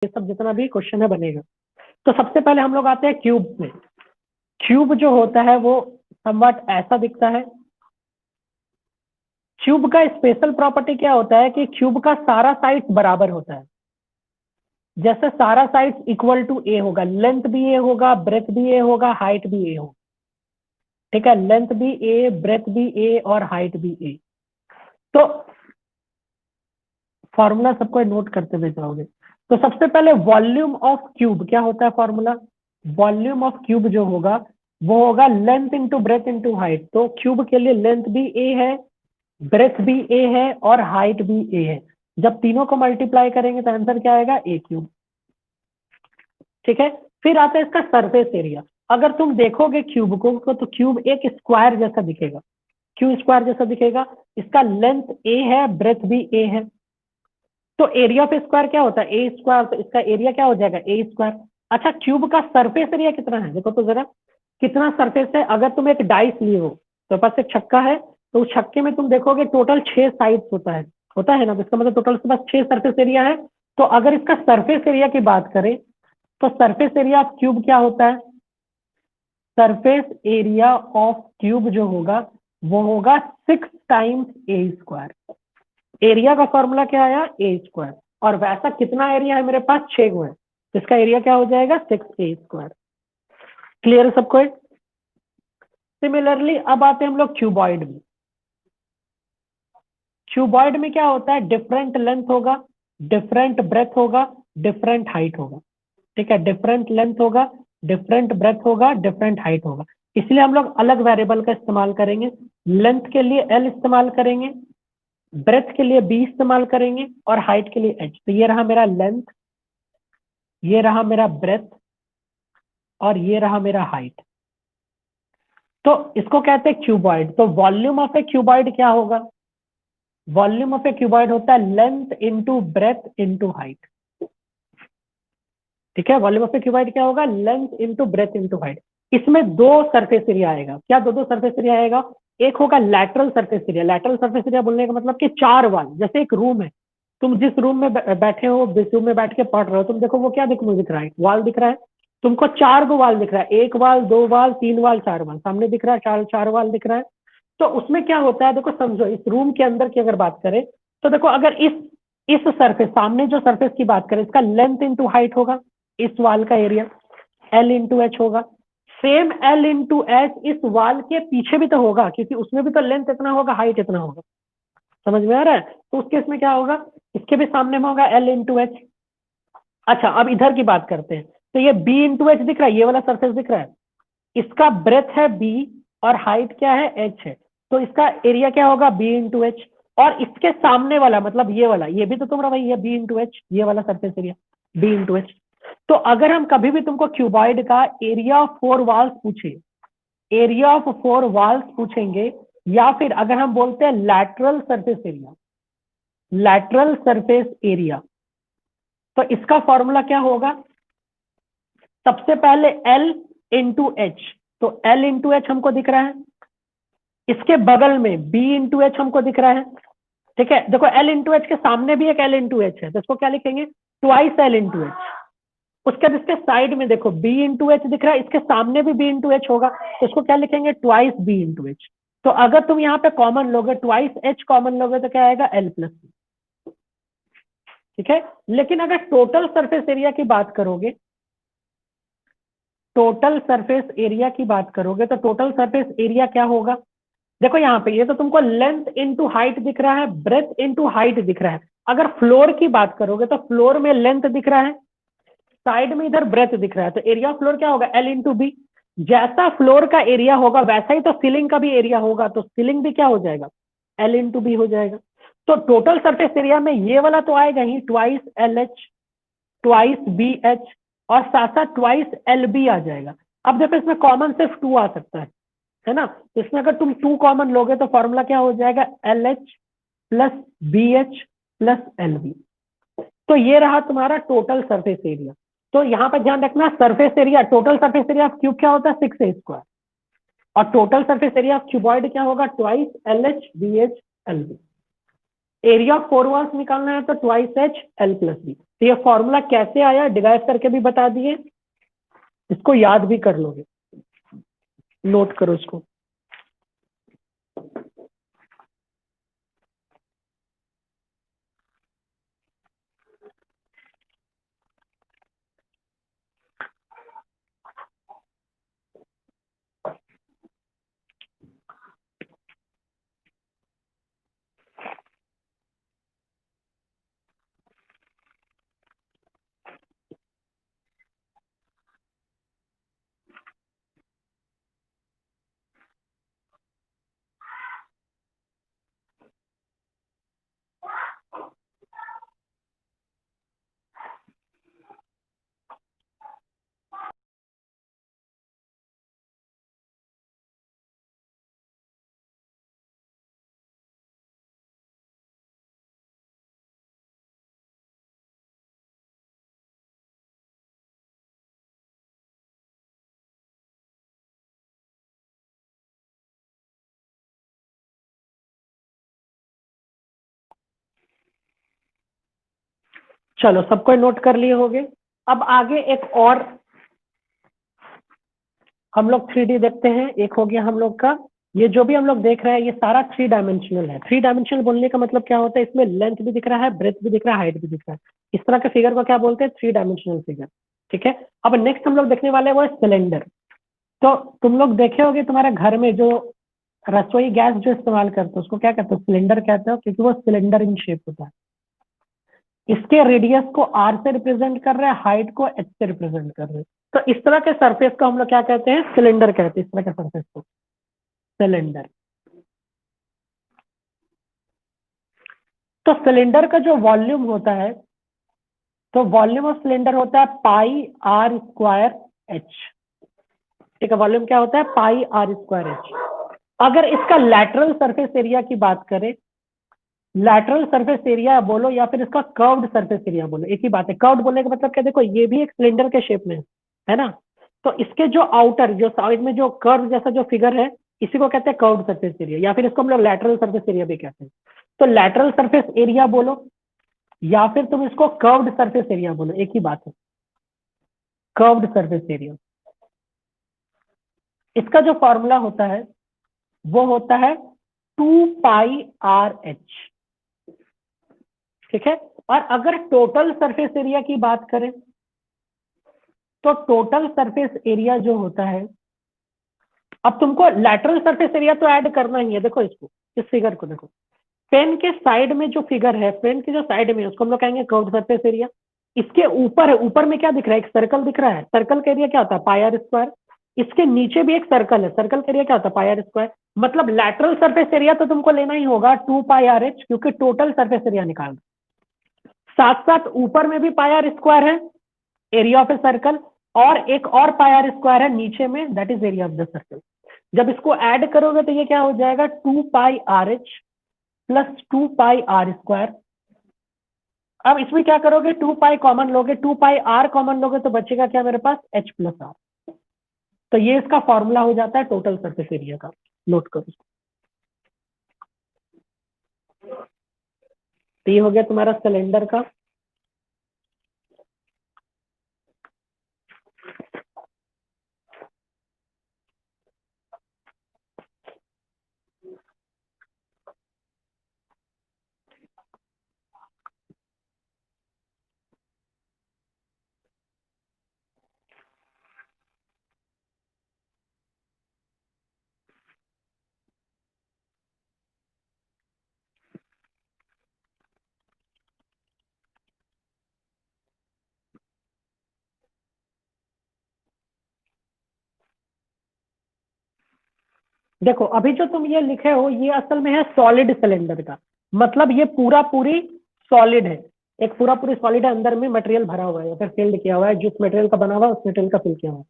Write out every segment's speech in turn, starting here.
ये सब जितना भी क्वेश्चन है बनेगा। तो सबसे पहले हम लोग आते हैं क्यूब में। क्यूब जो होता है वो समवट ऐसा दिखता है। क्यूब का स्पेशल प्रॉपर्टी क्या होता है कि क्यूब का सारा साइड बराबर होता है। जैसे सारा साइड इक्वल टू ए होगा, लेंथ भी ए होगा, ब्रेथ भी ए होगा, हाइट भी ए होगा। ठीक है, लेंथ भी ए, ब्रेथ भी ए और हाइट भी ए। तो फॉर्मूला सबको नोट करते हुए जाओगे। तो सबसे पहले वॉल्यूम ऑफ क्यूब क्या होता है फॉर्मूला। वॉल्यूम ऑफ क्यूब जो होगा वो होगा length into breadth into height. तो क्यूब के लिए लेंथ भी ए है, ब्रेथ भी ए है और हाइट भी ए है। जब तीनों को मल्टीप्लाई करेंगे तो आंसर क्या आएगा, ए क्यूब। ठीक है, फिर आता है इसका सरफेस एरिया। अगर तुम देखोगे क्यूब को तो क्यूब एक स्क्वायर जैसा दिखेगा। क्यों स्क्वायर जैसा दिखेगा, इसका लेंथ ए है, ब्रेथ भी ए है। तो एरिया ऑफ स्क्वायर क्या होता है, ए स्क्वायर। तो इसका एरिया क्या हो जाएगा, ए स्क्वायर। अच्छा, क्यूब का सरफेस एरिया कितना है, देखो तो जरा कितना सरफेस है। अगर तुम एक डाइस लिए हो, तो पास एक छक्का है, तो उस छक्के में तुम देखोगे टोटल 6 साइड्स होता है ना। तो इसका मतलब टोटल के पास 6 सरफेस एरिया है। तो अगर इसका सरफेस एरिया की बात करें तो सरफेस एरिया ऑफ क्यूब क्या होता है, सरफेस एरिया ऑफ क्यूब जो होगा वो होगा 6 टाइम्स ए स्क्वायर। एरिया का फॉर्मूला क्या आया, ए स्क्वायर। और वैसा कितना एरिया है मेरे पास, 6 गो है। इसका एरिया क्या हो जाएगा, 6 ए स्क्वायर। क्लियर है सबको। सिमिलरली अब आते हैं हम लोग क्यूबॉइड में। क्यूबॉइड में क्या होता है, डिफरेंट लेंथ होगा, डिफरेंट ब्रेथ होगा, डिफरेंट हाइट होगा। ठीक है, डिफरेंट लेंथ होगा, डिफरेंट ब्रेथ होगा, डिफरेंट हाइट होगा। इसलिए हम लोग अलग वेरिएबल का इस्तेमाल करेंगे। लेंथ के लिए एल इस्तेमाल करेंगे, ब्रेथ के लिए बी इस्तेमाल करेंगे और हाइट के लिए एच। तो ये रहा मेरा लेंथ, ये रहा मेरा ब्रेथ और ये रहा मेरा हाइट। तो इसको कहते हैं क्यूबॉइड। तो वॉल्यूम ऑफ ए क्यूबॉइड क्या होगा, वॉल्यूम ऑफ ए क्यूबॉइड होता है length into breadth into height. ठीक है, वॉल्यूम ऑफ ए क्यूबॉइड क्या होगा, length into breadth into height. इसमें 2 सरफेस एरिया आएगा। क्या दो सरफेस एरिया आएगा, एक होगा lateral surface area. Lateral surface area बोलने का मतलब कि 4 वाल। जैसे एक रूम है, तुम जिस रूम में बैठे हो, जिस रूम में बैठ के पढ़ रहे हो, तुम देखो वो क्या दिख रहा है, वाल दिख रहा है। तुमको 4 गो वाल दिख रहा है, 1 वाल, 2 वाल, 3 वाल, 4 वाल सामने दिख रहा है, 4 वाल दिख रहा है। तो उसमें क्या होता है, देखो समझो, इस रूम के अंदर की अगर बात करें तो देखो, अगर इस सरफेस, सामने जो सरफेस की बात करें, इसका लेंथ इंटू हाइट होगा, इस वाल का एरिया एल इंटू एच होगा। सेम एल इंटू एच इस वाल के पीछे भी तो होगा, क्योंकि उसमें भी तो लेंथ इतना होगा, हाइट इतना होगा। समझ में आ रहा है। तो उस केस में क्या होगा, इसके भी सामने में होगा एल इंटू एच। अच्छा, अब इधर की बात करते हैं। तो ये बी इंटू एच दिख रहा है, ये वाला सरफेस दिख रहा है, इसका ब्रेथ है बी और हाइट क्या है, एच है। तो इसका एरिया क्या होगा, बी इंटू एच। और इसके सामने वाला मतलब ये वाला, ये भी तो तुम्हारा भाई, ये बी इंटू एच, ये वाला surface area B into H. तो अगर हम कभी भी तुमको क्यूबॉइड का एरिया ऑफ 4 वॉल्स पूछे, एरिया ऑफ 4 वॉल्स पूछेंगे, या फिर अगर हम बोलते हैं lateral surface area, lateral surface area, तो इसका फॉर्मूला क्या होगा, सबसे पहले एल इंटू एच। तो एल इंटू एच हमको दिख रहा है, इसके बगल में बी इंटू एच हमको दिख रहा है। ठीक है, देखो एल इंटू एच के सामने भी एक एल इंटू एच है, तो इसको क्या लिखेंगे, ट्वाइस एल इंटू एच। उसके बाद इसके साइड में देखो बी इंटू एच दिख रहा है, इसके सामने भी बी इंटू एच होगा, तो इसको क्या लिखेंगे, ट्वाइस बी इंटू एच। तो अगर तुम यहाँ पे कॉमन लोगे, ट्वाइस एच कॉमन लोगे, तो क्या आएगा, एल प्लस बी। ठीक है, लेकिन अगर टोटल सरफेस एरिया की बात करोगे, टोटल सरफेस एरिया की बात करोगे तो टोटल सरफेस एरिया क्या होगा, देखो यहाँ पे ये तो तुमको लेंथ इनटू हाइट दिख रहा है, ब्रेथ इनटू हाइट दिख रहा है। अगर फ्लोर की बात करोगे तो फ्लोर में लेंथ दिख रहा है, साइड में इधर ब्रेथ दिख रहा है, तो एरिया ऑफ फ्लोर क्या होगा, एल इंटू बी। जैसा फ्लोर का एरिया होगा वैसा ही तो सीलिंग का भी एरिया होगा, तो सीलिंग भी क्या हो जाएगा, एल इंटू बी हो जाएगा। तो टोटल सरफेस एरिया में ये वाला तो आएगा ही, twice L H, twice B H, और साथ साथ ट्वाइस एल बी आ जाएगा। अब देखो इसमें कॉमन सिर्फ 2 आ सकता है ना। तो इसमें अगर तुम 2 कॉमन लोगे तो फॉर्मूला क्या हो जाएगा, L H plus B H plus L B. तो ये रहा तुम्हारा टोटल सरफेस एरिया। तो यहाँ पर ध्यान रखना, surface area, total surface area of cube क्या होता है, 6 ए स्क्वायर। और total surface area of cuboid क्या होगा, twice L H B H L B. Area of four walls निकालना है तो twice H L plus B. तो ये फॉर्मूला कैसे आया डिराइव करके भी बता दिए, इसको याद भी कर लोगे, नोट करो इसको। चलो सबको नोट कर लिए होगे। अब आगे एक और हम लोग 3D देखते हैं। एक हो गया हम लोग का, ये जो भी हम लोग देख रहे हैं ये सारा 3 डायमेंशनल है। 3 डायमेंशनल बोलने का मतलब क्या होता है, इसमें लेंथ भी दिख रहा है, ब्रेथ भी दिख रहा है, हाइट भी दिख रहा है। इस तरह के फिगर को क्या बोलते हैं, 3 डायमेंशनल फिगर। ठीक है, अब नेक्स्ट हम लोग देखने वाले हैं वो है सिलेंडर। तो तुम लोग देखे होगे तुम्हारे घर में जो रसोई गैस जो इस्तेमाल करते हो उसको क्या कहते हो, सिलेंडर कहते हो, क्योंकि वो सिलेंडर इन शेप होता है। इसके रेडियस को आर से रिप्रेजेंट कर रहे हैं, हाइट को एच से रिप्रेजेंट कर रहे हैं। तो इस तरह के सरफेस को हम लोग क्या कहते हैं, सिलेंडर कहते हैं। इस तरह के सरफेस को सिलेंडर। तो सिलेंडर का जो वॉल्यूम होता है, तो वॉल्यूम ऑफ सिलेंडर होता है पाई आर स्क्वायर एच। ठीक है, वॉल्यूम क्या होता है, पाई आर स्क्वायर एच। अगर इसका लैटरल सरफेस एरिया की बात करें, लैटरल सरफेस एरिया बोलो या फिर इसका कर्व्ड सरफेस एरिया बोलो, एक ही बात है। कर्व्ड बोलने का मतलब क्या, देखो ये भी एक सिलेंडर के शेप में है ना, तो इसके जो आउटर जो साइड में जो कर्व जैसा जो फिगर है, इसी को कहते हैं कर्व्ड सरफेस एरिया, या फिर इसको हम लोग लैटरल सरफेस एरिया भी कहते हैं। तो लैटरल सरफेस एरिया बोलो या फिर तुम इसको कर्व्ड सरफेस एरिया बोलो, एक ही बात है, कर्व्ड सरफेस एरिया। इसका जो फॉर्मूला होता है वो होता है 2 पाई आर एच। ठीक है, और अगर टोटल सरफेस एरिया की बात करें तो टोटल सरफेस एरिया जो होता है, अब तुमको लैटरल सरफेस एरिया तो ऐड करना ही है। देखो इसको, इस फिगर को देखो, पेन के साइड में जो फिगर है, पेन के जो साइड में है, उसको हम लोग कहेंगे कर्व्ड सरफेस एरिया। इसके ऊपर है, ऊपर में क्या दिख रहा है, एक सर्कल दिख रहा है, सर्कल का एरिया क्या होता है, पाई आर स्क्वायर। इसके नीचे भी एक सर्कल है, सर्कल का एरिया क्या होता है, पाई आर स्क्वायर। मतलब लैटरल सरफेस एरिया तो तुमको लेना ही होगा 2 पाई आर एच, क्योंकि टोटल सरफेस एरिया निकालना। साथ साथ ऊपर में भी पाई आर स्क्वायर है, एरिया ऑफ ए सर्कल, और एक और पाई आर स्क्वायर है नीचे में, that is area of the circle. जब इसको ऐड करोगे तो ये क्या हो जाएगा, 2 pi R H plus 2 pi R square. अब इसमें क्या करोगे, 2 पाई कॉमन लोगे, 2 पाई आर कॉमन लोगे तो बचेगा क्या मेरे पास, एच प्लस आर। तो ये इसका फॉर्मूला हो जाता है टोटल सरफेस एरिया का, नोट करो इसको। तो ये हो गया तुम्हारा सिलेंडर का। देखो अभी जो तुम ये लिखे हो ये असल में है सॉलिड सिलेंडर का, मतलब ये पूरा पूरी सॉलिड है, एक पूरा पूरी सॉलिड है, अंदर में मटेरियल भरा हुआ है या फिर फिल्ड किया हुआ है, जिस मटेरियल का बना हुआ है उस मटेरियल का फिल किया हुआ है।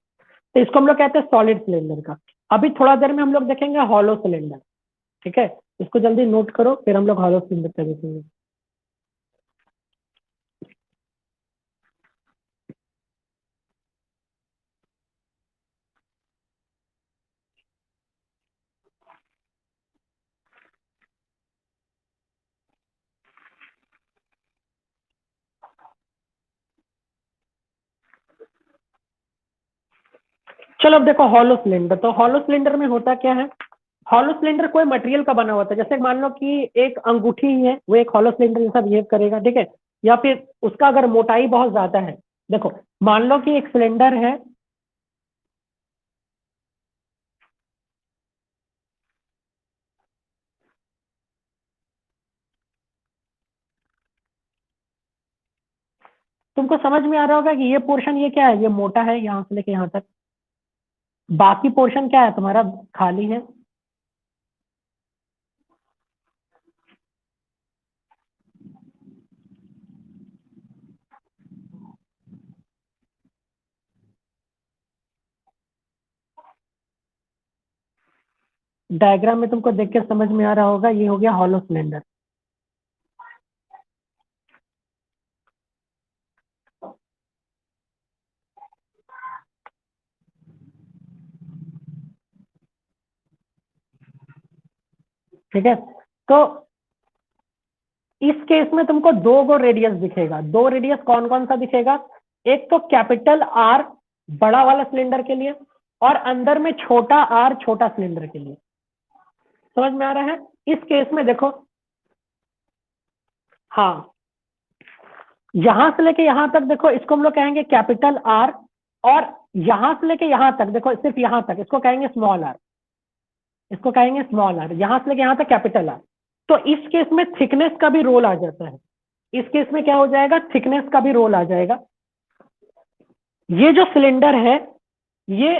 तो इसको हम लोग कहते हैं सॉलिड सिलेंडर का। अभी थोड़ा देर में हम लोग देखेंगे हॉलो सिलेंडर। ठीक है, इसको जल्दी नोट करो, फिर हम लोग हॉलो सिलेंडर का देखेंगे। चलो अब देखो हॉलो सिलेंडर। तो हॉलो सिलेंडर में होता क्या है, हॉलो सिलेंडर कोई मटेरियल का बना होता है। जैसे मान लो कि एक अंगूठी ही है, वो एक हॉलो सिलेंडर जैसा बिहेव करेगा, ठीक है। या फिर उसका अगर मोटाई बहुत ज्यादा है, देखो मान लो कि एक सिलेंडर है, तुमको समझ में आ रहा होगा कि ये पोर्शन ये क्या है, ये मोटा है यहाँ से लेके यहाँ तक, बाकी पोर्शन क्या है तुम्हारा, खाली है। डायग्राम में तुमको देख के समझ में आ रहा होगा, ये हो गया हॉलो सिलेंडर। ठीक है, तो इस केस में तुमको दो गो रेडियस दिखेगा। दो रेडियस कौन कौन सा दिखेगा, एक तो कैपिटल आर बड़ा वाला सिलेंडर के लिए, और अंदर में छोटा आर छोटा सिलेंडर के लिए। समझ में आ रहा है। इस केस में देखो, हाँ, यहां से लेके यहां तक देखो, इसको हम लोग कहेंगे कैपिटल आर, और यहां से लेके यहां तक देखो, सिर्फ यहां तक, इसको कहेंगे स्मॉल आर। इसको कहेंगे स्मॉल आर, यहां से लेके यहां तक कैपिटल आर। तो इस केस में थिकनेस का भी रोल आ जाता है। इस केस में क्या हो जाएगा, थिकनेस का भी रोल आ जाएगा। ये जो सिलेंडर है, ये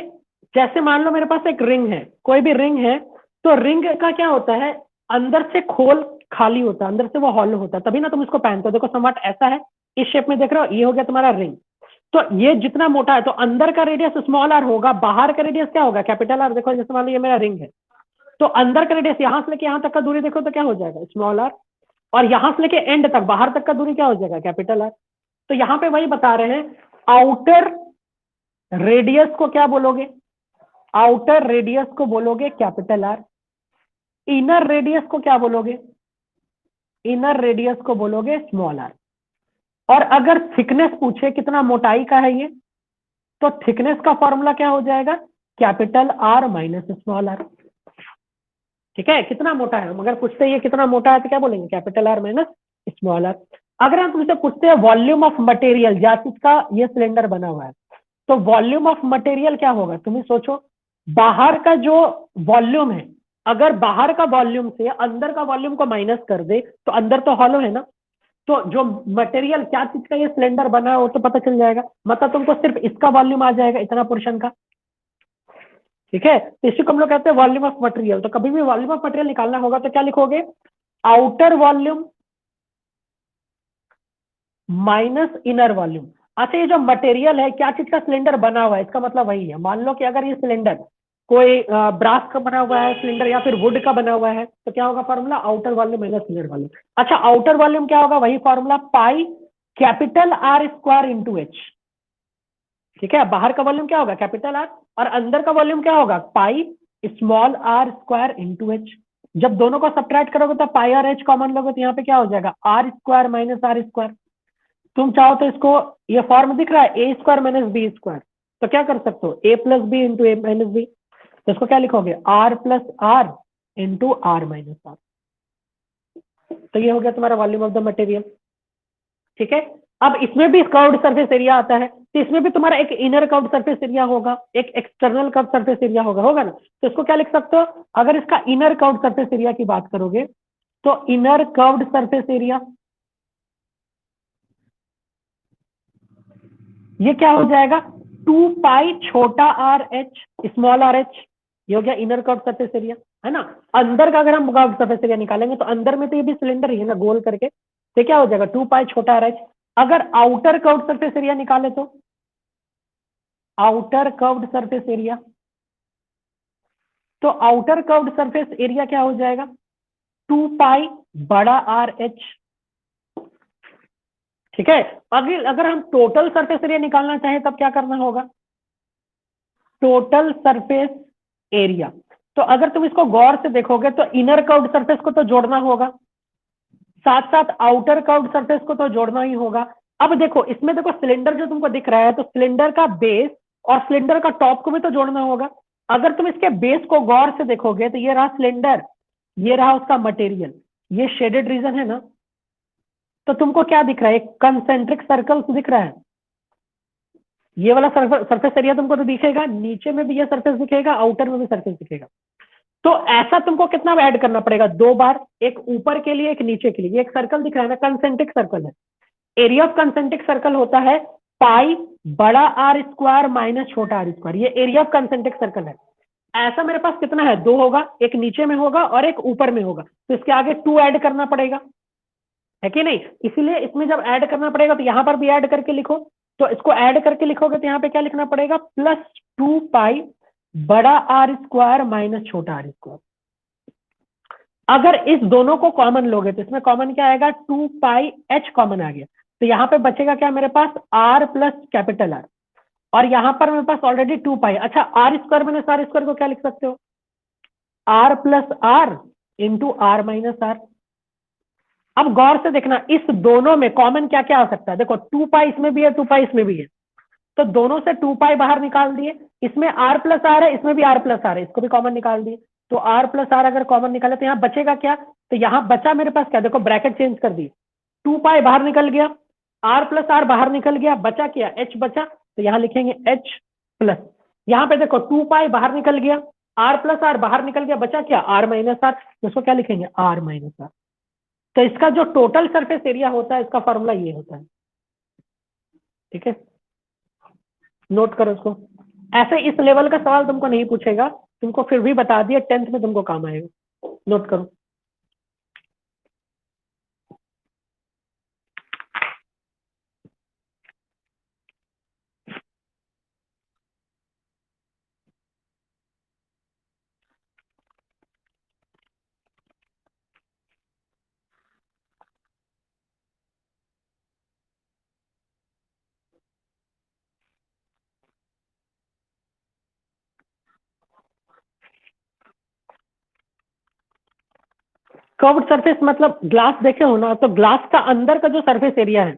जैसे मान लो मेरे पास एक रिंग है, कोई भी रिंग है, तो रिंग का क्या होता है, अंदर से खोल खाली होता है, अंदर से वो हॉलो होता है, तभी ना तुम इसको पहनते हो। देखो समवट ऐसा है, इस शेप में देख रहे हो, ये हो गया तुम्हारा रिंग। तो ये जितना मोटा है, तो अंदर का रेडियस स्मॉल आर होगा, बाहर का रेडियस क्या होगा, कैपिटल आर। देखो जैसे मान लो ये मेरा रिंग है, तो अंदर का रेडियस यहां से लेके यहां तक का दूरी देखो तो क्या हो जाएगा, स्मॉल आर। और यहां से लेके एंड तक, बाहर तक का दूरी क्या हो जाएगा, कैपिटल आर। तो यहां पे वही बता रहे हैं, आउटर रेडियस को क्या बोलोगे, आउटर रेडियस को बोलोगे कैपिटल आर। इनर रेडियस को क्या बोलोगे, इनर रेडियस को बोलोगे स्मॉल आर। और अगर थिकनेस पूछे कितना मोटाई का है ये, तो थिकनेस का फॉर्मूला क्या हो जाएगा, capital R minus small R. ठीक है, कितना मोटा है, मगर पूछते हैं ये कितना मोटा है तो क्या बोलेंगे, capital R minus small R. अगर हम तुमसे पूछते हैं वॉल्यूम ऑफ मटेरियल, या जिसका ये सिलेंडर बना हुआ है, तो वॉल्यूम ऑफ मटेरियल क्या होगा, तुम ही सोचो। बाहर का जो वॉल्यूम है, अगर बाहर का वॉल्यूम से अंदर का वॉल्यूम को माइनस कर दे, तो अंदर तो हॉलो है ना, तो जो मटेरियल क्या चीज का ये सिलेंडर बना है वो तो पता चल जाएगा। मतलब तुमको सिर्फ इसका वॉल्यूम आ जाएगा, इतना पोर्शन का। ठीक है, तो इसी को हम लोग कहते हैं वॉल्यूम ऑफ मटेरियल। तो कभी भी वॉल्यूम ऑफ मटेरियल निकालना होगा तो क्या लिखोगे, outer volume minus inner volume. अच्छा, ये जो मटेरियल है, क्या चीज का सिलेंडर बना हुआ है, इसका मतलब वही है। मान लो कि अगर ये सिलेंडर कोई ब्रास का बना हुआ है सिलेंडर, या फिर वुड का बना हुआ है, तो क्या होगा formula, outer volume minus inner volume. अच्छा, आउटर वॉल्यूम क्या होगा, वही formula, pi capital R square into H. ठीक है, बाहर का वॉल्यूम क्या होगा, कैपिटल आर, और अंदर का वॉल्यूम क्या होगा, pi small R square into H. जब दोनों को सब्ट्रैक्ट करोगे तो पाई और एच कॉमन लोगे, तो यहाँ पे क्या हो जाएगा, R square minus R square. तुम चाहो तो इसको, ये फॉर्म दिख रहा है, A square minus B square, तो क्या कर सकते हो, A plus B into A minus B. तो इसको क्या लिखोगे, R plus R into R minus R. तो ये हो गया तुम्हारा वॉल्यूम ऑफ द मटेरियल। ठीक है, अब इसमें भी कर्व्ड सरफेस एरिया आता है, तो इसमें भी तुम्हारा एक इनर कर्व्ड सरफेस एरिया होगा, एक एक्सटर्नल कर्व्ड सरफेस एरिया होगा, होगा ना। तो इसको क्या लिख सकते हो, अगर इसका इनर कर्व्ड सरफेस एरिया की बात करोगे, तो इनर कर्व्ड सरफेस एरिया ये क्या हो जाएगा, 2 पाई छोटा R H small R H. ये हो गया इनर कर्व्ड सरफेस एरिया, है ना। अंदर का अगर हम कर्व्ड सरफेस एरिया निकालेंगे, तो अंदर में तो ये भी सिलेंडर ही है ना, गोल करके, तो क्या हो जाएगा, 2 पाई छोटा आर एच। अगर आउटर कर्व्ड सरफेस एरिया निकाले, तो आउटर कर्व्ड सरफेस एरिया, तो आउटर कर्व्ड सरफेस एरिया क्या हो जाएगा, 2 पाई बड़ा आर एच। ठीक है, अगर अगर हम टोटल सरफेस एरिया निकालना चाहें, तब क्या करना होगा, टोटल सरफेस एरिया। तो अगर तुम इसको गौर से देखोगे, तो इनर कर्व्ड सरफेस को तो जोड़ना होगा, साथ साथ आउटर कर्व्ड सरफेस को तो जोड़ना ही होगा। अब देखो इसमें, देखो सिलेंडर जो तुमको दिख रहा है, तो सिलेंडर का बेस और सिलेंडर का टॉप को भी तो जोड़ना होगा। अगर तुम इसके बेस को गौर से देखोगे तो ये रहा सिलेंडर, ये रहा उसका मटेरियल, ये शेडेड रीजन है ना, तो तुमको क्या दिख रहा है, एक कंसेंट्रिक सर्कल दिख रहा है। ये वाला सरफेस एरिया तुमको तो दिखेगा, नीचे में भी ये सरफेस दिखेगा, आउटर में भी सरफेस दिखेगा। तो ऐसा तुमको कितना ऐड करना पड़ेगा, 2 बार, एक ऊपर के लिए एक नीचे के लिए। ये एक सर्कल दिख रहा है ना, कंसेंट्रिक सर्कल है। एरिया ऑफ कंसेंट्रिक सर्कल होता है पाई बड़ा आर स्क्वायर माइनस छोटा आर स्क्वायर, ये एरिया ऑफ कंसेंट्रिक सर्कल है। ऐसा मेरे पास कितना है, 2 होगा, एक नीचे में होगा और एक ऊपर में होगा, तो इसके आगे 2 ऐड करना पड़ेगा, है कि नहीं। इसीलिए इसमें जब ऐड करना पड़ेगा तो यहां पर भी ऐड करके लिखो। तो इसको ऐड करके लिखोगे तो यहाँ पे क्या लिखना पड़ेगा, +2 पाई बड़ा आर स्क्वायर माइनस छोटा आर स्क्वायर। अगर इस दोनों को कॉमन लोगे तो इसमें कॉमन क्या आएगा, 2 पाई h कॉमन आ गया, तो यहाँ पे बचेगा क्या मेरे पास, r प्लस कैपिटल R। और यहाँ पर मेरे पास ऑलरेडी 2 पाई, अच्छा R square minus R square को क्या लिख सकते हो, r plus R into R minus R. अब गौर से देखना, इस दोनों में कॉमन क्या क्या आ सकता है, देखो 2 पाई इसमें भी है, 2 पाई इसमें भी है, तो दोनों से 2 पाई बाहर निकाल दिए। इसमें आर प्लस आर है, इसमें भी आर प्लस आर है, इसको भी कॉमन निकाल दिए। तो आर प्लस आर अगर कॉमन निकाले तो यहाँ बचेगा क्या, तो यहाँ बचा मेरे पास क्या, देखो ब्रैकेट चेंज कर दी, 2 पाई बाहर निकल गया, आर प्लस आर बाहर निकल गया, बचा क्या, एच बचा, तो यहाँ लिखेंगे एच प्लस। यहाँ पे देखो 2 पाई बाहर निकल गया, आर प्लस आर बाहर निकल गया, बचा क्या, आर माइनस आर, इसको क्या लिखेंगे, आर माइनस आर। तो इसका जो टोटल सरफेस एरिया होता है, इसका फॉर्मूला ये होता है, ठीक है, नोट करो इसको। ऐसे इस लेवल का सवाल तुमको नहीं पूछेगा, तुमको फिर भी बता दिया, 10th में तुमको काम आएगा, नोट करो। कर्व्ड सरफेस मतलब ग्लास देखे हो ना, तो ग्लास का अंदर का जो सरफेस एरिया है,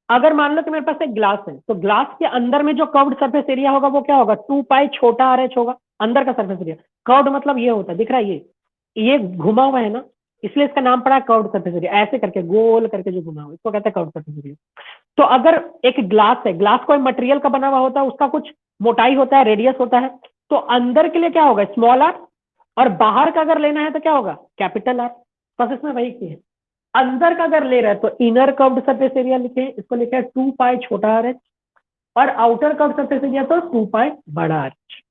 अगर मान लो कि मेरे पास एक ग्लास है, तो ग्लास के अंदर में जो कर्व्ड सरफेस एरिया होगा वो क्या होगा, 2 पाई छोटा आर एच होगा, अंदर का सरफेस एरिया। कर्व्ड मतलब ये होता है, दिख रहा है ये घुमा हुआ है ना, इसलिए इसका नाम पड़ा कर्व्ड सरफेस एरिया, ऐसे करके गोल करके जो घुमा हुआ, इसको कहते हैं कर्व्ड सरफेस एरिया। तो अगर एक ग्लास है, ग्लास कोई मटेरियल का बना हुआ होता है, उसका कुछ मोटाई होता है, रेडियस होता है, तो अंदर के लिए क्या होगा, स्मॉल आर, और बाहर का अगर लेना है तो क्या होगा, कैपिटल आर। बस इसमें वही की है, अंदर का अगर ले रहा है तो इनर कर्व्ड सरफेस एरिया लिखे, इसको लिखा है 2 पाई छोटा आर एच, और आउटर कर्व्ड सरफेस एरिया तो 2 पाई बड़ा आर एच।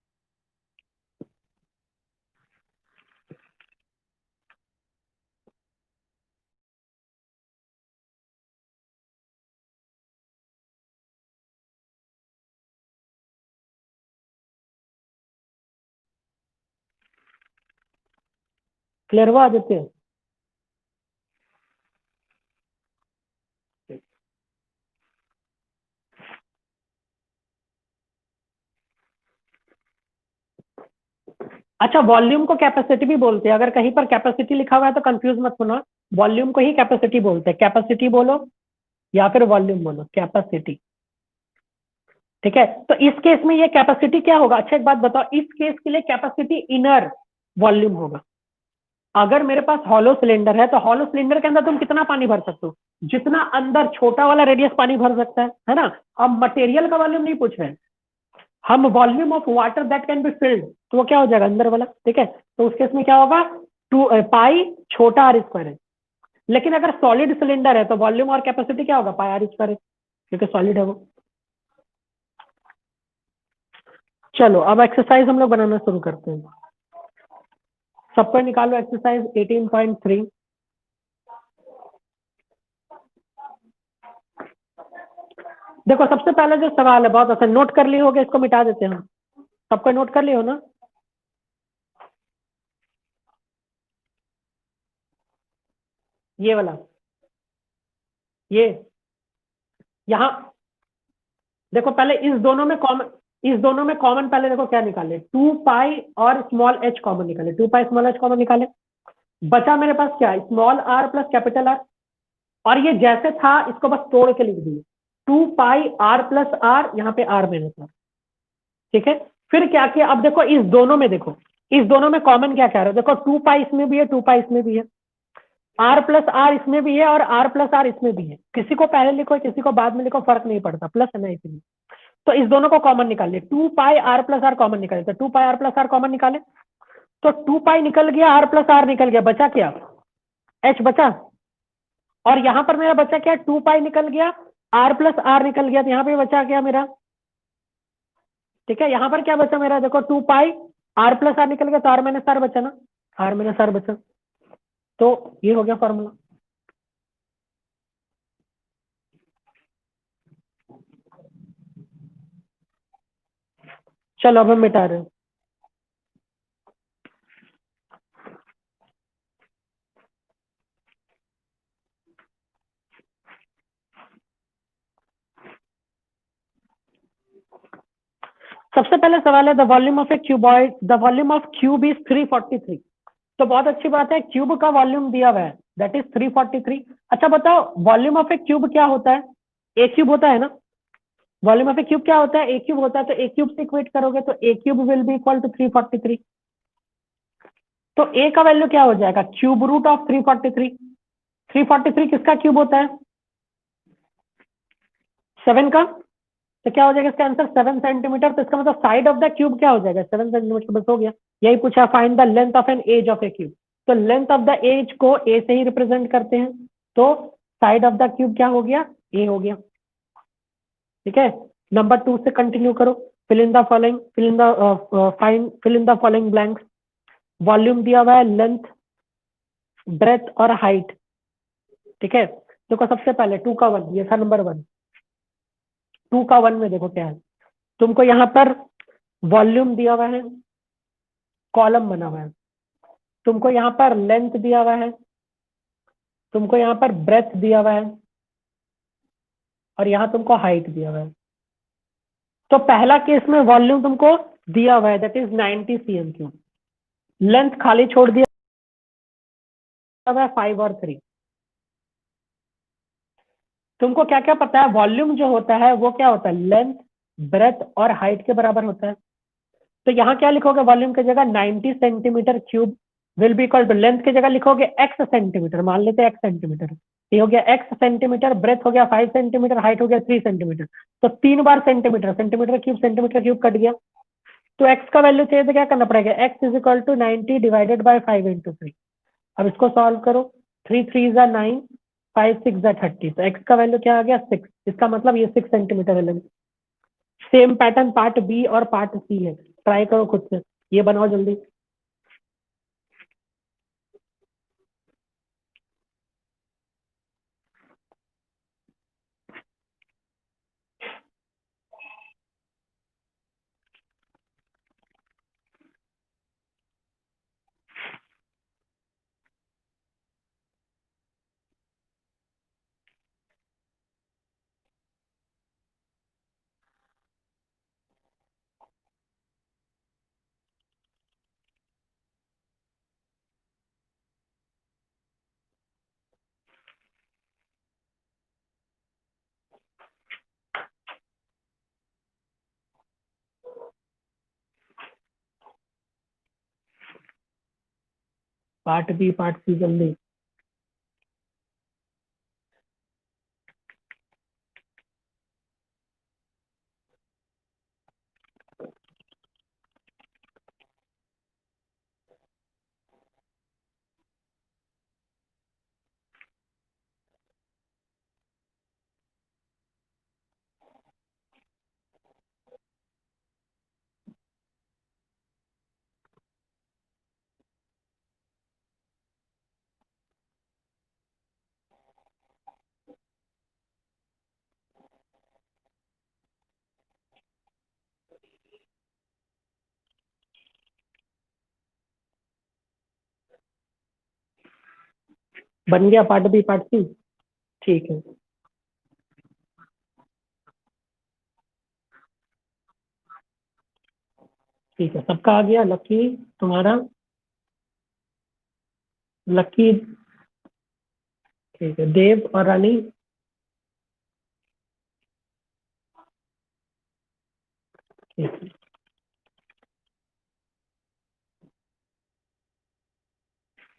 क्लियर हुआ आदित्य। अच्छा, वॉल्यूम को कैपेसिटी भी बोलते हैं, अगर कहीं पर कैपेसिटी लिखा हुआ है तो कंफ्यूज मत होना, वॉल्यूम को ही कैपेसिटी बोलते हैं, कैपेसिटी बोलो या फिर वॉल्यूम बोलो, कैपेसिटी, ठीक है। तो इस केस में ये कैपेसिटी क्या होगा, अच्छा एक बात बताओ, इस केस के लिए कैपेसिटी इनर वॉल्यूम होगा। अगर मेरे पास हॉलो सिलेंडर है तो हॉलो सिलेंडर के अंदर तुम कितना पानी भर सकते हो, जितना अंदर छोटा वाला रेडियस पानी भर सकता है ना। अब मटेरियल का वॉल्यूम नहीं पूछ रहे हैं हम, volume of water that can be filled, तो वो क्या हो जाएगा, अंदर वाला, ठीक है। तो उस केस में क्या होगा, 2 पाई छोटा आर स्क्वायर है। लेकिन अगर सॉलिड सिलेंडर है तो वॉल्यूम और कैपेसिटी क्या होगा, पाई आर स्क्वायर है, क्योंकि सॉलिड है वो। चलो अब एक्सरसाइज हम लोग बनाना शुरू करते हैं। सबको निकालो एक्सरसाइज 18.3। देखो सबसे पहले जो सवाल है बहुत आसान, नोट कर लिए होगे, इसको मिटा देते हैं हम। सबको नोट कर लिए हो ना, ये वाला, ये यहाँ देखो पहले इस दोनों में कॉमन पहले देखो क्या निकाले, 2 पाई और स्मॉल एच कॉमन निकाले, 2 पाई स्मॉल एच कॉमन निकाले, बचा मेरे पास क्या, small R plus capital R. और ये जैसे था इसको बस तोड़ के लिख दिए, 2 पाई आर प्लस आर, यहाँ पे आर माइनस आर, ठीक है, फिर क्या किया, अब देखो इस दोनों में, देखो इस दोनों में कॉमन क्या कह रहा है, देखो 2 पाई इसमें भी है, 2 पाई इसमें भी है, आर प्लस आर इसमें भी है और आर प्लस आर इसमें भी है, किसी को पहले लिखो किसी को बाद में लिखो फर्क नहीं पड़ता, प्लस है ना इसलिए। तो इस दोनों को कॉमन निकालिए, 2 pi are plus are common निकाले, तो 2 pi are plus are common निकाले, तो 2 पाई निकल गया, आर प्लस आर निकल गया, बचा क्या, एच बचा। और यहां पर मेरा बचा क्या, 2 पाई निकल गया, आर प्लस आर निकल गया, तो यहाँ पे बचा क्या मेरा, ठीक है, यहां पर क्या बचा मेरा, देखो 2 पाई आर प्लस आर निकल गया, तो आर माइनस आर बचा ना, आर माइनस आर बचा, तो ये हो गया फॉर्मूला। चलो अब हम मिटा रहे हैं। सबसे पहले सवाल है, the volume of a cuboid, the volume of cube is 343। तो बहुत अच्छी बात है, क्यूब का वॉल्यूम दिया हुआ है, दैट इज 343। अच्छा बताओ, वॉल्यूम ऑफ ए क्यूब क्या होता है, ए क्यूब होता है ना, वॉल्यूम ऑफ ए क्यूब क्या होता है, ए क्यूब होता है, तो ए क्यूब से इक्वेट करोगे तो A cube will be equal to 343। तो ए का वैल्यू क्या हो जाएगा, क्यूब रूट ऑफ 343। 343 किसका क्यूब होता है, 7 का, तो क्या हो जाएगा इसका आंसर 7 सेंटीमीटर। तो इसका मतलब साइड ऑफ द क्यूब क्या हो जाएगा, 7 सेंटीमीटर, बस हो गया। यही पूछा, find the length of an edge of a cube. तो लेंथ ऑफ द एज को ए से ही रिप्रेजेंट करते हैं, तो साइड ऑफ द क्यूब क्या हो गया, ए हो गया। ठीक है, नंबर 2 से कंटिन्यू करो, fill in the following, fill in the following blanks. Volume दिया हुआ है, लेंथ, ब्रेथ और हाइट। ठीक है, देखो सबसे पहले 2 का 1, ये था नंबर 1। 2 का 1 में देखो क्या है, तुमको यहाँ पर वॉल्यूम दिया हुआ है, कॉलम बना हुआ है, तुमको यहाँ पर लेंथ दिया हुआ है, तुमको यहाँ पर ब्रेथ दिया हुआ है, और यहाँ तुमको हाइट दिया हुआ है। तो पहला केस में वॉल्यूम तुमको दिया हुआ है, दैट इज 90 cm3। लेंथ खाली छोड़ दिया हुआ है 5 और 3। तुमको क्या क्या पता है, वॉल्यूम जो होता है वो क्या होता है, लेंथ, ब्रेथ और हाइट के बराबर होता है। तो यहाँ क्या लिखोगे, वॉल्यूम की जगह 90 centimetre cube will be equal to, length की जगह लिखोगे एक्स सेंटीमीटर, मान लेते हैं एक्स सेंटीमीटर, ये हो गया एक्स सेंटीमीटर, ब्रेथ हो गया 5 सेंटीमीटर, हाइट हो गया 3 सेंटीमीटर। तो 3 बार सेंटीमीटर, सेंटीमीटर क्यूब कट गया। तो एक्स का वैल्यू चाहिए तो क्या करना पड़ेगा, x is equal to 90 divided by 5 × 3। अब इसको सॉल्व करो, 3 3 9, 5 6 30, तो एक्स का वैल्यू क्या आ गया 6। इसका मतलब ये 6 सेंटीमीटर है length. Same pattern part B और पार्ट सी है, ट्राई करो खुद से, ये बनाओ जल्दी। पार्ट बी पार्ट सी जल्दी। बन गया पार्ट बी पार्ट सी, ठीक है। ठीक है, सबका आ गया, लकी तुम्हारा, लकी, ठीक है, देव और रानी, ठीक है।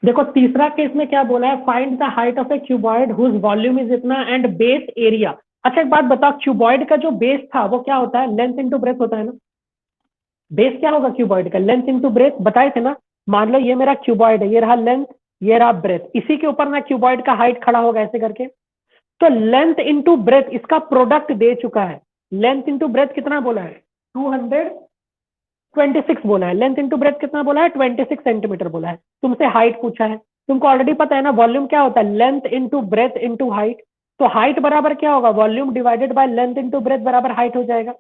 देखो तीसरा केस में क्या बोला है, find the height of a cuboid whose volume is इतना एंड बेस एरिया। अच्छा एक बात बताओ, क्यूबॉइड का जो बेस था वो क्या होता है, लेंथ इंटू ब्रेथ होता है ना। बेस क्या होगा क्यूबॉइड का, लेंथ इंटू ब्रेथ बताए थे ना। मान लो ये मेरा क्यूबॉइड है, ये रहा लेंथ, ये रहा ब्रेथ, इसी के ऊपर ना क्यूबॉइड का हाइट खड़ा होगा ऐसे करके। तो लेंथ इंटू ब्रेथ इसका प्रोडक्ट दे चुका है। लेंथ इंटू ब्रेथ कितना बोला है, 226 बोला है। लेंथ इंटू ब्रेथ कितना बोला है, 26 सेंटीमीटर बोला है। तुमसे हाइट पूछा है, तुमको ऑलरेडी पता है ना वॉल्यूम क्या होता है, length into breadth into height. तो हाइट बराबर क्या होगा, volume divided by length into breadth बराबर हाइट हो जाएगा।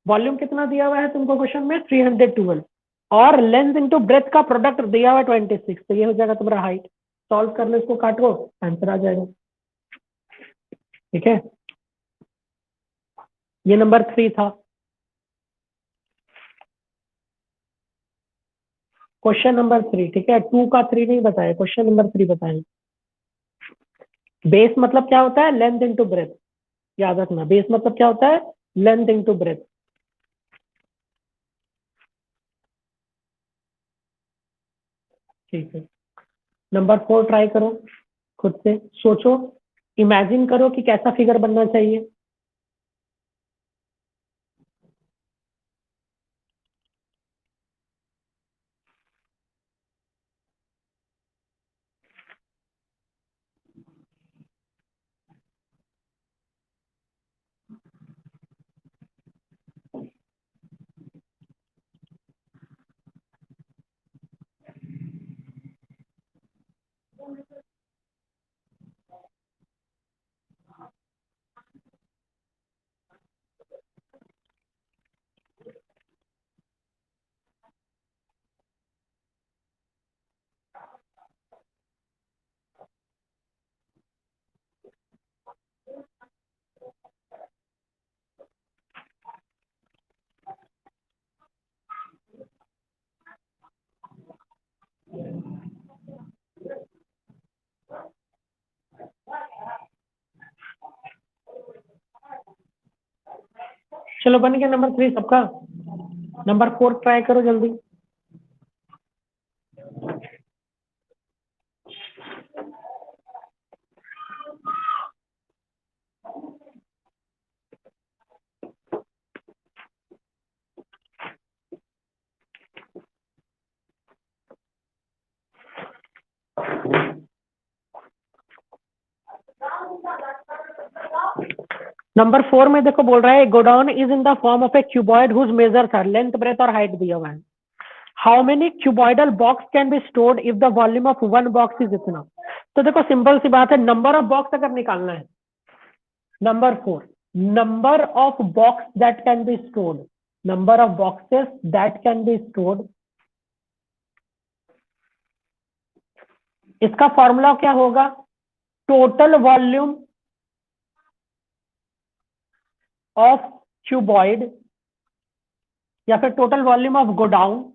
वॉल्यूम कितना दिया हुआ है तुमको क्वेश्चन में, 312, और लेंथ इंटू ब्रेथ का प्रोडक्ट दिया हुआ है 26, तो ये हो जाएगा तुम्हारा हाइट। सॉल्व कर लो इसको, काटो, आंसर आ जाएगा। ठीक है, ये नंबर 3 था। क्वेश्चन नंबर 3, ठीक है, 2 का 3 नहीं बताया, क्वेश्चन नंबर 3 बताएं। बेस मतलब क्या होता है, लेंथ इंटू ब्रेथ, याद रखना, बेस मतलब क्या होता है, लेंथ इंटू ब्रेथ। ठीक है, नंबर 4 ट्राई करो, खुद से सोचो, इमेजिन करो कि कैसा फिगर बनना चाहिए। चलो बन गया नंबर 3 सबका। नंबर 4 ट्राई करो जल्दी। नंबर 4 में देखो बोल रहा है, godown is in the form of a cuboid whose measures are length breadth और हाइट दिया हुआ है। How many cuboidal box can be stored if the volume of one box is इतना। तो देखो सिंपल सी बात है, नंबर ऑफ बॉक्स अगर निकालना है, number 4, number of box that can be stored, number of boxes that can be stored, इसका formula क्या होगा, टोटल वॉल्यूम ऑफ क्यूबॉइड या फिर total volume of godown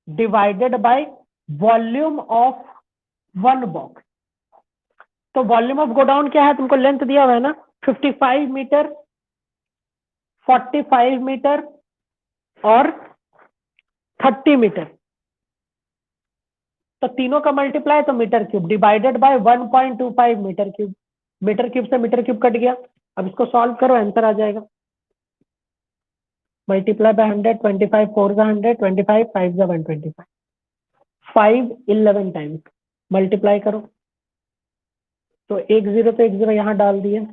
divided by volume of one box. तो volume of godown क्या है, तुमको length दिया हुआ है ना, 55 मीटर, 45 मीटर और 30 मीटर। तो तीनों का मल्टीप्लाई तो metre cube divided by 1.25 metre cube. Metre cube से मीटर क्यूब कट गया। अब इसको सॉल्व करो, आंसर आ जाएगा। मल्टीप्लाई बाय 100, 25 4 जा 100, 25 5 जा 125, 5 11 टाइम्स मल्टीप्लाई करो। तो एक जीरो तो एक जीरो यहाँ डाल दिए,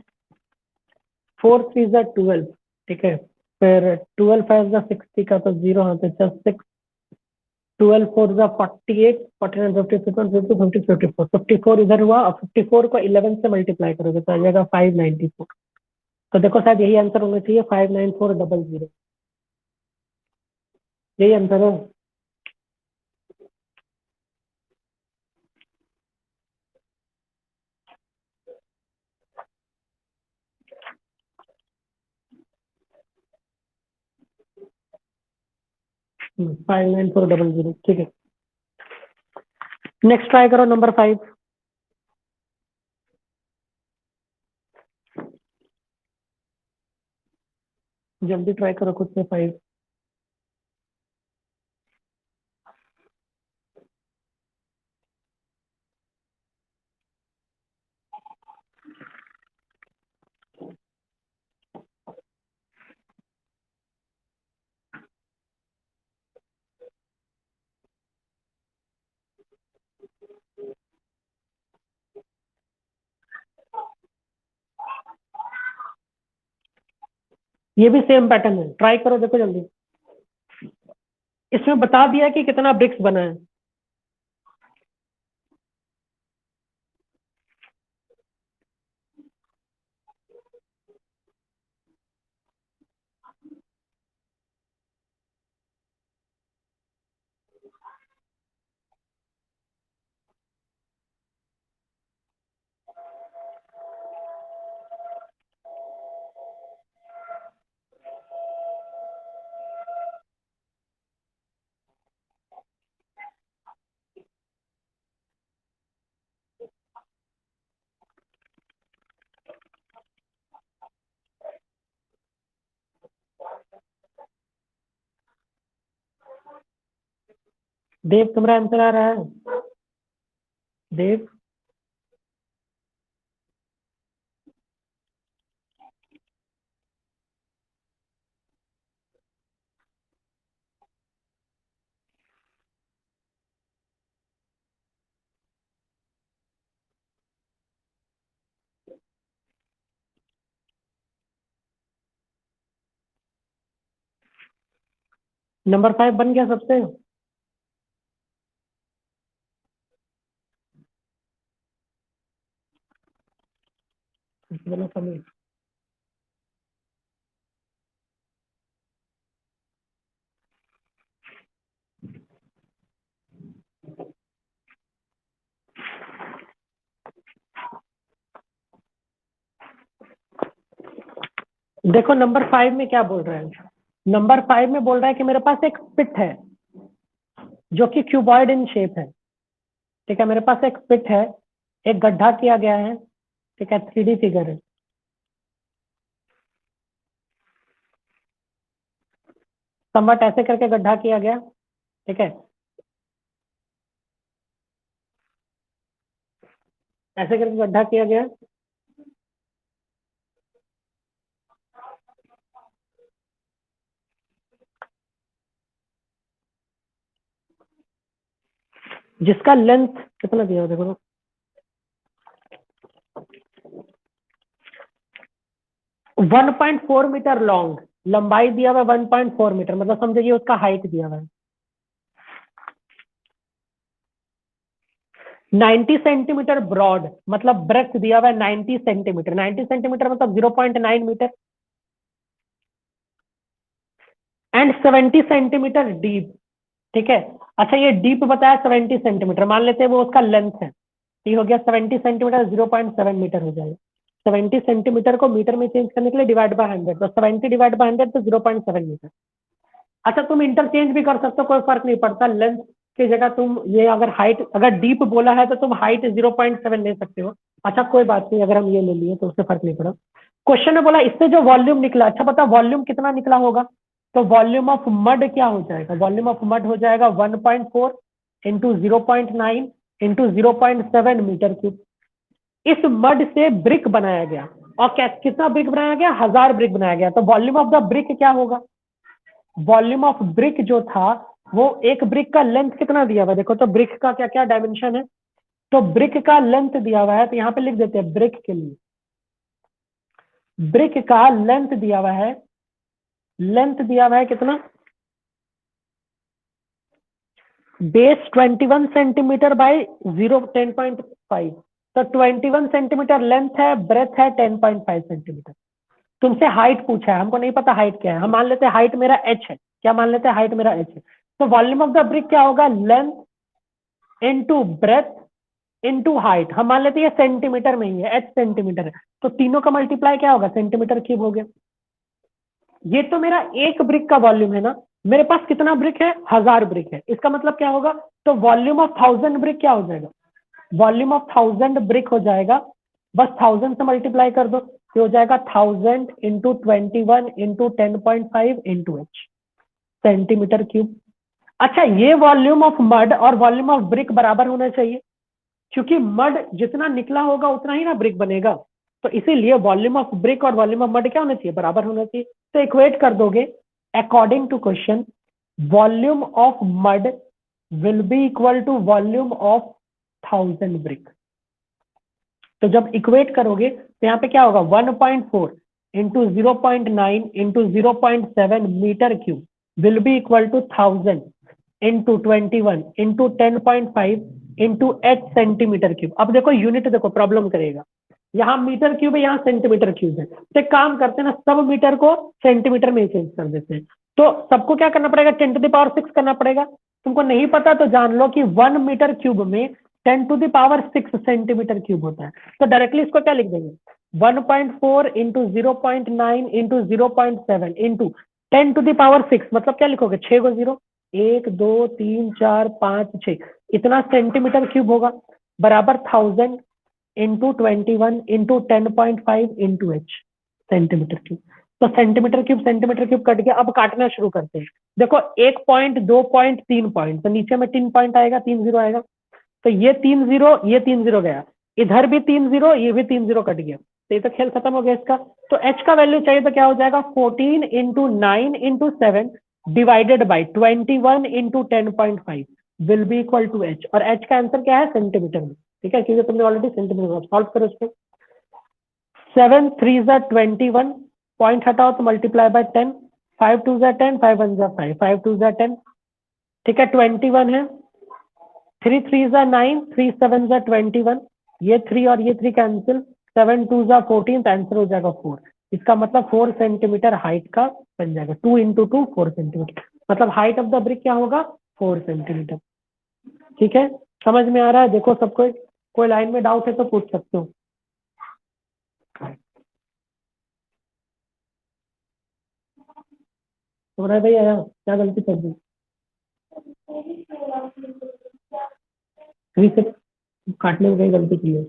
4 3 जा 12, ठीक है। फिर 12 5 जा 60 का तो जीरो, हाँ तो जस्ट 6, 12 4 जा 48, 49 50 51 50 50 54, 54 इधर हुआ। अब 54 को 11 से मल्टीप्लाई करोगे तो आ जाएगा 594। तो देखो शायद यही आंसर होना चाहिए, 59400, यही आंसर है। 59400, ठीक है। नेक्स्ट ट्राई करो नंबर 5। जल्दी ट्राई करो खुद से 5। ये भी सेम पैटर्न है, ट्राई करो, देखो जल्दी। इसमें बता दिया कि कितना ब्रिक्स बना है। देव तुम्हारा आंसर आ रहा है? देव, नंबर 5 बन गया सबसे? बोलो समीर। देखो नंबर 5 में क्या बोल रहा है। नंबर 5 में बोल रहा है कि मेरे पास एक पिट है जो कि क्यूबॉइड इन शेप है। ठीक है, मेरे पास एक पिट है, एक गड्ढा किया गया है। ठीक है, 3D फिगर है। समवट ऐसे करके गड्ढा किया गया। ठीक है, ऐसे करके गड्ढा किया गया, जिसका लेंथ कितना दिया हुआ देखो तो। 1.4 मीटर लॉन्ग, लंबाई दिया हुआ 1.4 मीटर, मतलब समझिए उसका हाइट दिया हुआ है। 90 सेंटीमीटर ब्रॉड, मतलब ब्रेथ दिया हुआ है 90 सेंटीमीटर। 90 सेंटीमीटर मतलब 0.9 मीटर। And 70 centimetre deep. ठीक है, अच्छा ये डीप बताया 70 सेंटीमीटर, मान लेते हैं वो उसका लेंथ है। ये हो गया 70 सेंटीमीटर, 0.7 मीटर हो जाएगा। 70 सेंटीमीटर को मीटर में चेंज करने के लिए डिवाइड बाय 100, तो 70 डिवाइड बाय 100 तो 0.7 मीटर। अच्छा तुम इंटरचेंज भी कर सकते हो, कोई फर्क नहीं पड़ता। लेंथ की जगह तुम ये अगर हाइट, अगर डीप बोला है तो तुम हाइट 0.7 ले सकते हो। अच्छा कोई बात नहीं, अगर हम ये ले लिए तो उससे फर्क नहीं पड़ा। क्वेश्चन में बोला इससे जो वॉल्यूम निकला, अच्छा बता वॉल्यूम कितना निकला होगा। तो वॉल्यूम ऑफ मड क्या हो जाएगा, वॉल्यूम ऑफ मड हो जाएगा 1.4 इंटू 0.9 इंटू 0.7 मीटर क्यूब। इस मड से ब्रिक बनाया गया, और कितना ब्रिक बनाया गया, 1000 ब्रिक बनाया गया। तो वॉल्यूम ऑफ द ब्रिक क्या होगा, वॉल्यूम ऑफ ब्रिक जो था वो, एक ब्रिक का लेंथ कितना दिया हुआ है देखो तो, ब्रिक का क्या क्या डायमेंशन है। तो ब्रिक का लेंथ दिया हुआ है, तो यहां पे लिख देते हैं ब्रिक के लिए। ब्रिक का लेंथ दिया हुआ है, लेंथ दिया हुआ है कितना, बेस 21 सेंटीमीटर बाई 10.5। तो 21 सेंटीमीटर लेंथ है, ब्रेथ है 10.5 सेंटीमीटर। तुमसे हाइट पूछा है, हमको नहीं पता हाइट क्या है, हम मान लेते हैं हाइट मेरा एच है। क्या मान लेते हैं, हाइट मेरा एच है। तो वॉल्यूम ऑफ द ब्रिक क्या होगा, length into breadth into height. हम मान लेते हैं सेंटीमीटर में ही है, एच सेंटीमीटर है, तो तीनों का मल्टीप्लाई क्या होगा, सेंटीमीटर क्यूब हो गया। ये तो मेरा एक ब्रिक का वॉल्यूम है ना, मेरे पास कितना ब्रिक है, 1000 ब्रिक है। इसका मतलब क्या होगा, तो वॉल्यूम ऑफ 1000 ब्रिक क्या हो जाएगा, वॉल्यूम ऑफ 1000 ब्रिक हो जाएगा, बस 1000 से मल्टीप्लाई कर दो, तो हो जाएगा 1000 into 21 into 10.5 into H, centimetre cube. अच्छा ये वॉल्यूम ऑफ मड और वॉल्यूम ऑफ ब्रिक बराबर होना चाहिए, क्योंकि मड जितना निकला होगा उतना ही ना ब्रिक बनेगा। तो इसीलिए वॉल्यूम ऑफ ब्रिक और वॉल्यूम ऑफ मड क्या होना चाहिए, बराबर होना चाहिए। तो इक्वेट कर दोगे, according to question volume of mud will be equal to volume of 1000 brick. तो जब इक्वेट करोगे तो यहाँ पे क्या होगा, 1.4 into 0.9 into 0.7 meter cube will be equal to 1000 into 21 into 10.5 into h centimetre cube. अब देखो यूनिट, देखो प्रॉब्लम करेगा, यहाँ मीटर क्यूब है, यहाँ सेंटीमीटर क्यूब है, तो एक काम करते हैं ना, सब मीटर को सेंटीमीटर में चेंज कर देते हैं। तो सबको क्या करना पड़ेगा, 10⁶ करना पड़ेगा। तुमको नहीं पता तो जान लो कि 1 मीटर क्यूब में 10⁶ सेंटीमीटर क्यूब होता है। तो डायरेक्टली इसको क्या लिख देंगे, 1.4 इंटू 0.9 इंटू 0.7 इंटू 10⁶, मतलब क्या लिखोगे, 6 को 0, 1 2 3 4 5 6, इतना सेंटीमीटर क्यूब होगा, बराबर 1000 into 21 into 10.5 into H centimetre cube. तो सेंटीमीटर क्यूब कट गया। अब काटना शुरू करते हैं। देखो 1 पॉइंट, 2 पॉइंट, 3 पॉइंट, तो नीचे में 3 पॉइंट आएगा, 3 जीरो आएगा, तो ये 3 जीरो, ये 3 जीरो गया, इधर भी 3 जीरो, ये भी 3 जीरो कट गया, तो ये तो खेल खत्म हो गया इसका। तो एच का वैल्यू चाहिए तो क्या हो जाएगा, 14 into 9 into 7 divided by 21 into 10.5 will be equal to h. और एच का आंसर क्या है, सेंटीमीटर में, ठीक है, क्योंकि तुमने ऑलरेडी सेंटीमीटर में सॉल्व करो इसको। 7 3 ज़ा 21, पॉइंट हटाओ तो मल्टीप्लाई बाय 10, 5 2 ज़ा 10, 5 1 ज़ा 5, 5 2 ज़ा 10, ठीक है, 21 है, 3 3 ज़ा 9, 3 7 ज़ा 21, ये 3 और ये 3 कैंसिल, 7 2 ज़ा 14, तो आंसर हो जाएगा 4। इसका मतलब 4 सेंटीमीटर हाइट का बन जाएगा, 2 इंटू 2 4 सेंटीमीटर, मतलब हाइट ऑफ द ब्रिक क्या होगा, 4 सेंटीमीटर। ठीक है, समझ में आ रहा है। देखो सबको, कोई लाइन में डाउट है तो पूछ सकते हो। तुम्हारा भाई आया, क्या गलती कर दी, 3 से काटने में कहीं गलती की है।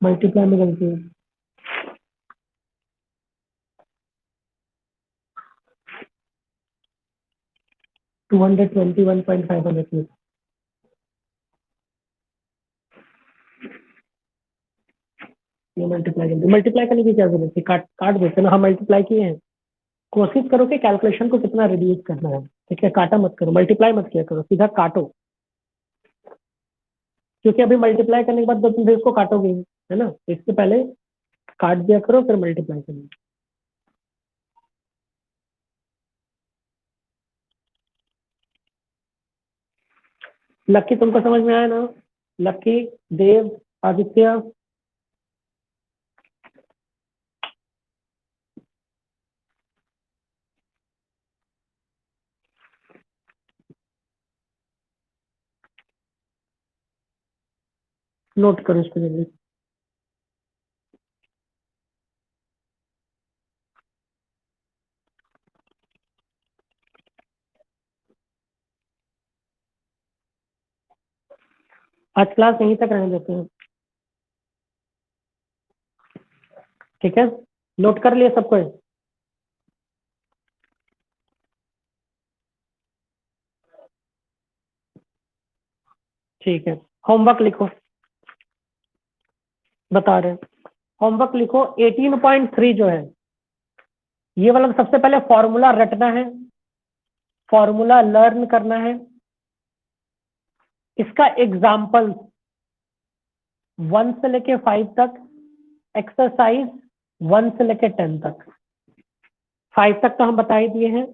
मल्टीप्लाई में गलती है। 221.5 ये मल्टीप्लाई करने की क्या जरूरत है, काट काट देते ना, हम मल्टीप्लाई किए हैं। कोशिश करो कि कैलकुलेशन को कितना रिड्यूस करना है, ठीक है, काटा मत करो, मल्टीप्लाई मत किया करो, सीधा काटो, क्योंकि अभी मल्टीप्लाई करने के बाद तुम फिर इसको काटोगे ही, है ना, इससे पहले काट दिया करो फिर मल्टीप्लाई करो। लक्की तुमको समझ में आया ना, लक्की, देव, आदित्य, नोट करो इसको जल्दी। आज क्लास यहीं तक रहने देते हैं, ठीक है, नोट कर लिया सबको। ठीक है, होमवर्क लिखो, बता रहे हैं, होमवर्क लिखो। 18.3 जो है, ये वाला सबसे पहले फॉर्मूला रटना है, फॉर्मूला लर्न करना है, इसका एग्जाम्पल 1 से लेके 5 तक, एक्सरसाइज 1 से लेके 10 तक, 5 तक तो हम बता ही दिए हैं,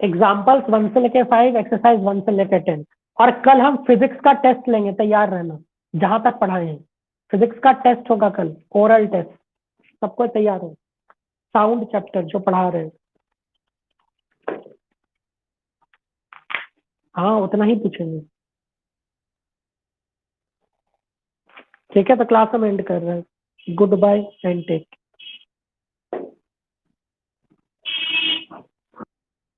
एग्जाम्पल्स 1 से लेके 5, एक्सरसाइज 1 से लेके 10। और कल हम फिजिक्स का टेस्ट लेंगे, तैयार रहना, जहां तक पढ़ाए हैं फिजिक्स का टेस्ट होगा कल, ओरल टेस्ट, सबको तैयार हो। साउंड चैप्टर जो पढ़ा रहे हैं, हाँ उतना ही पूछेंगे, ठीक है, तो क्लास हम एंड कर रहे हैं। Goodbye and take.